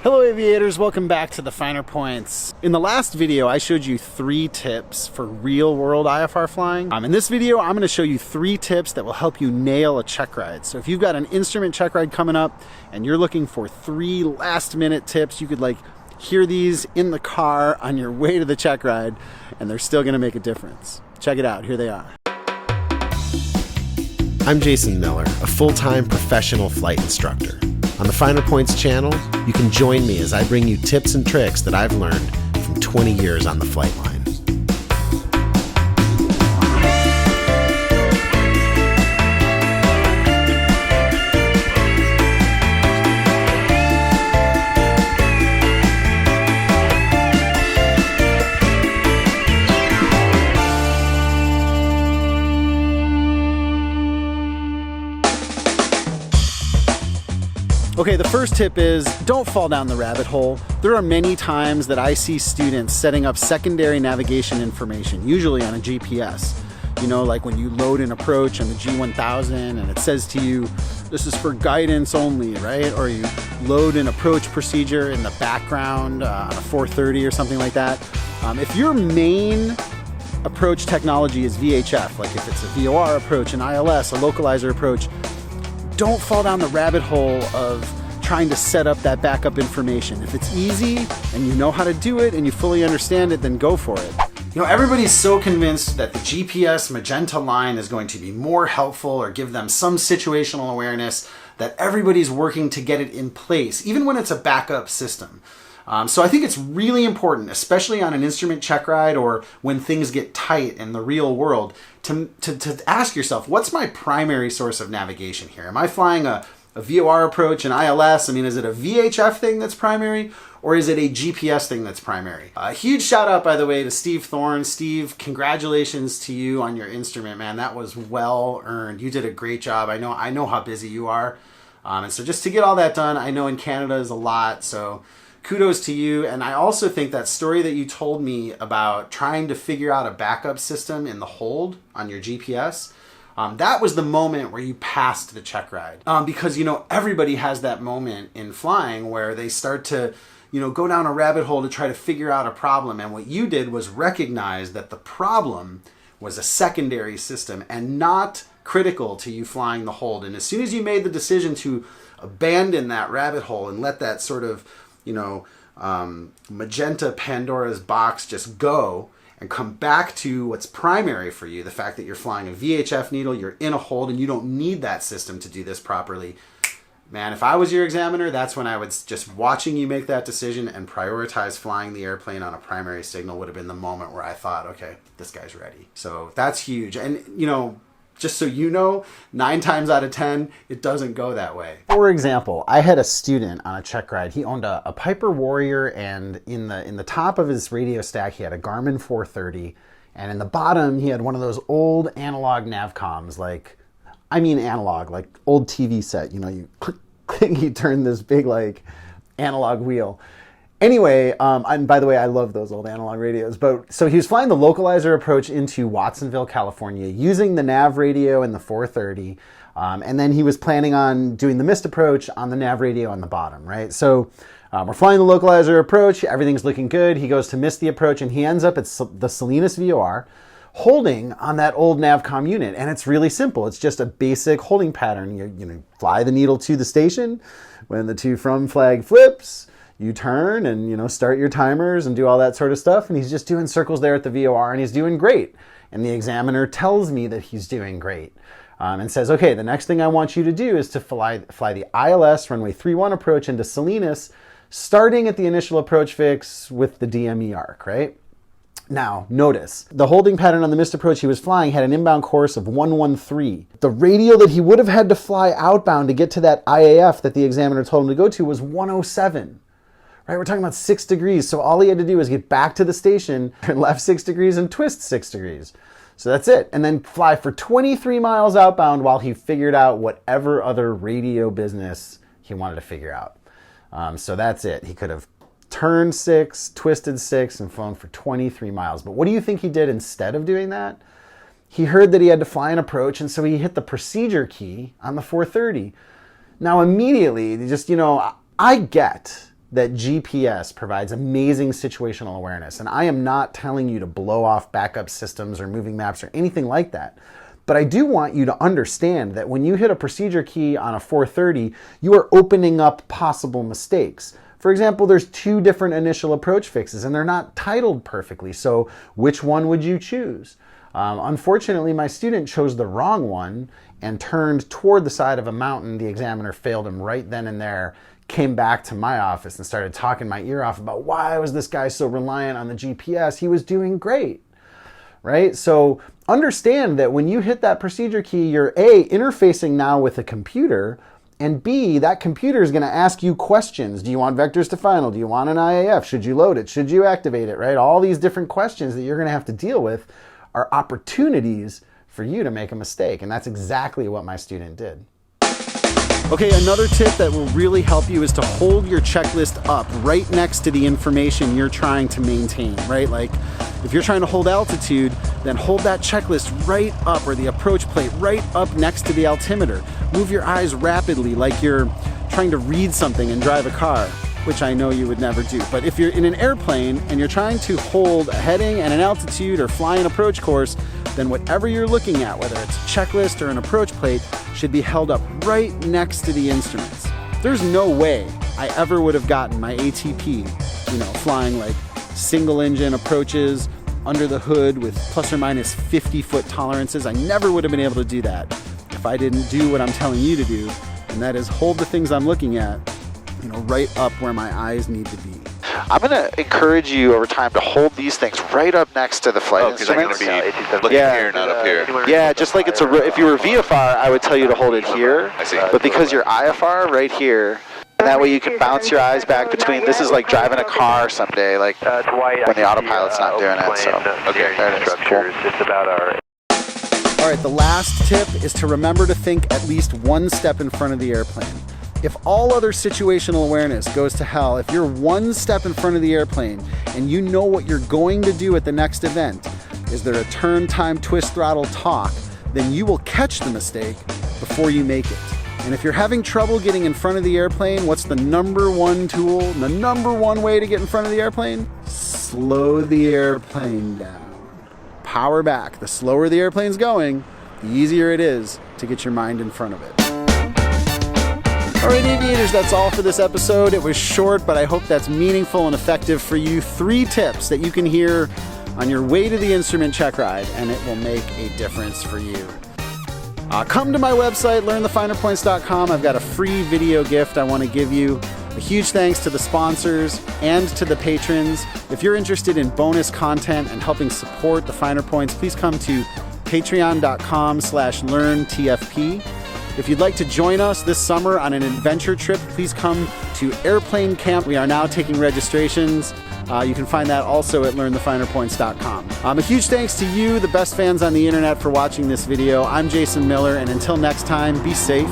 Hello aviators, welcome back to the Finer Points. In the last video, I showed you 3 tips for real-world IFR flying. In this video, I'm going to show you 3 tips that will help you nail a check ride. So if you've got an instrument check ride coming up and you're looking for 3 last-minute tips, you could hear these in the car on your way to the check ride, and they're still going to make a difference. Check it out, here they are. I'm Jason Miller, a full-time professional flight instructor. On the Finer Points channel, you can join me as I bring you tips and tricks that I've learned from 20 years on the flight line. Okay, the first tip is don't fall down the rabbit hole. There are many times that I see students setting up secondary navigation information, usually on a GPS. You know, like when you load an approach on the G1000 and it says to you, this is for guidance only, right? Or you load an approach procedure in the background on a 430 or something like that. If your main approach technology is VHF, like if it's a VOR approach, an ILS, a localizer approach, don't fall down the rabbit hole of trying to set up that backup information. If it's easy and you know how to do it and you fully understand it, then go for it. You know, everybody's so convinced that the GPS magenta line is going to be more helpful or give them some situational awareness that everybody's working to get it in place, even when it's a backup system. So I think it's really important, especially on an instrument check ride or when things get tight in the real world, to ask yourself, what's my primary source of navigation here? Am I flying a VOR approach, an ILS? I mean, is it a VHF thing that's primary, or is it a GPS thing that's primary? A huge shout out, by the way, to Steve Thorne. Steve, congratulations to you on your instrument, man. That was well earned. You did a great job. I know how busy you are. And so just to get all that done, I know in Canada is a lot, so kudos to you. And I also think that story that you told me about trying to figure out a backup system in the hold on your GPS, that was the moment where you passed the check ride. Because, you know, everybody has that moment in flying where they start to, you know, go down a rabbit hole to try to figure out a problem. And what you did was recognize that the problem was a secondary system and not critical to you flying the hold. And as soon as you made the decision to abandon that rabbit hole and let that sort of, you know, magenta Pandora's box just go and come back to what's primary for you, the fact that you're flying a VHF needle, you're in a hold, and you don't need that system to do this properly. Man, if I was your examiner, that's when I would just watching you make that decision and prioritize flying the airplane on a primary signal would have been the moment where I thought, okay, this guy's ready. So that's huge. And, you know, just so you know, 9 times out of 10, it doesn't go that way. For example, I had a student on a check ride. He owned a Piper Warrior, and in the top of his radio stack, he had a Garmin 430, and in the bottom, he had one of those old analog navcoms, like old TV set. You know, you click, click, you turn this big analog wheel. Anyway, and by the way, I love those old analog radios. But so he was flying the localizer approach into Watsonville, California, using the nav radio and the 430. And then he was planning on doing the missed approach on the nav radio on the bottom, right? So we're flying the localizer approach. Everything's looking good. He goes to miss the approach, and he ends up at the Salinas VOR holding on that old navcom unit. And it's really simple. It's just a basic holding pattern. You fly the needle to the station. When the to from flag flips, you turn and, you know, start your timers and do all that sort of stuff. And he's just doing circles there at the VOR, and he's doing great. And the examiner tells me that he's doing great and says, okay, the next thing I want you to do is to fly the ILS runway 31 approach into Salinas, starting at the initial approach fix with the DME arc, right? Now, notice, the holding pattern on the missed approach he was flying had an inbound course of 113. The radial that he would have had to fly outbound to get to that IAF that the examiner told him to go to was 107. Right, we're talking about 6 degrees, so all he had to do was get back to the station, turn left 6 degrees and twist 6 degrees. So that's it. And then fly for 23 miles outbound while he figured out whatever other radio business he wanted to figure out. So that's it. He could have turned 6, twisted 6, and flown for 23 miles. But what do you think he did instead of doing that? He heard that he had to fly an approach, and so he hit the procedure key on the 430. Now immediately, just, I get that GPS provides amazing situational awareness, and I am not telling you to blow off backup systems or moving maps or anything like that. But I do want you to understand that when you hit a procedure key on a 430, you are opening up possible mistakes. For example, there's 2 different initial approach fixes and they're not titled perfectly. So which one would you choose? Unfortunately, my student chose the wrong one and turned toward the side of a mountain. The examiner failed him right then and there, came back to my office and started talking my ear off about why was this guy so reliant on the GPS? He was doing great, right? So understand that when you hit that procedure key, you're A, interfacing now with a computer, and B, that computer is going to ask you questions. Do you want vectors to final? Do you want an IAF? Should you load it? Should you activate it, right? All these different questions that you're going to have to deal with are opportunities for you to make a mistake, and that's exactly what my student did. Okay, another tip that will really help you is to hold your checklist up right next to the information you're trying to maintain, right? Like if you're trying to hold altitude, then hold that checklist right up, or the approach plate right up next to the altimeter. Move your eyes rapidly like you're trying to read something and drive a car, which I know you would never do. But if you're in an airplane and you're trying to hold a heading and an altitude or fly an approach course, then whatever you're looking at, whether it's a checklist or an approach plate, should be held up right next to the instruments. There's no way I ever would have gotten my ATP, flying like single engine approaches under the hood with plus or minus 50-foot tolerances. I never would have been able to do that if I didn't do what I'm telling you to do, and that is hold the things I'm looking at, right up where my eyes need to be. I'm going to encourage you over time to hold these things right up next to the flight instruments. Because I'm going to be looking here, not up here. Yeah, just like it's if you were VFR, I would tell you to hold it here. I see. But because you're IFR, right here, and that way you can bounce your eyes back between. This is like driving a car someday, like when the autopilot's not doing it. So, okay, there it is. Cool. It's about our... All right, the last tip is to remember to think at least one step in front of the airplane. If all other situational awareness goes to hell, if you're one step in front of the airplane and you know what you're going to do at the next event, is there a turn, time, twist, throttle, talk, then you will catch the mistake before you make it. And if you're having trouble getting in front of the airplane, what's the number one tool, the number one way to get in front of the airplane? Slow the airplane down. Power back. The slower the airplane's going, the easier it is to get your mind in front of it. All right, aviators, that's all for this episode. It was short, but I hope that's meaningful and effective for you. 3 tips that you can hear on your way to the instrument check ride, and it will make a difference for you. Come to my website, learnthefinerpoints.com. I've got a free video gift I want to give you. A huge thanks to the sponsors and to the patrons. If you're interested in bonus content and helping support the Finer Points, please come to patreon.com/learntfp. If you'd like to join us this summer on an adventure trip, please come to Airplane Camp. We are now taking registrations. You can find that also at learnthefinerpoints.com. A huge thanks to you, the best fans on the internet, for watching this video. I'm Jason Miller, and until next time, be safe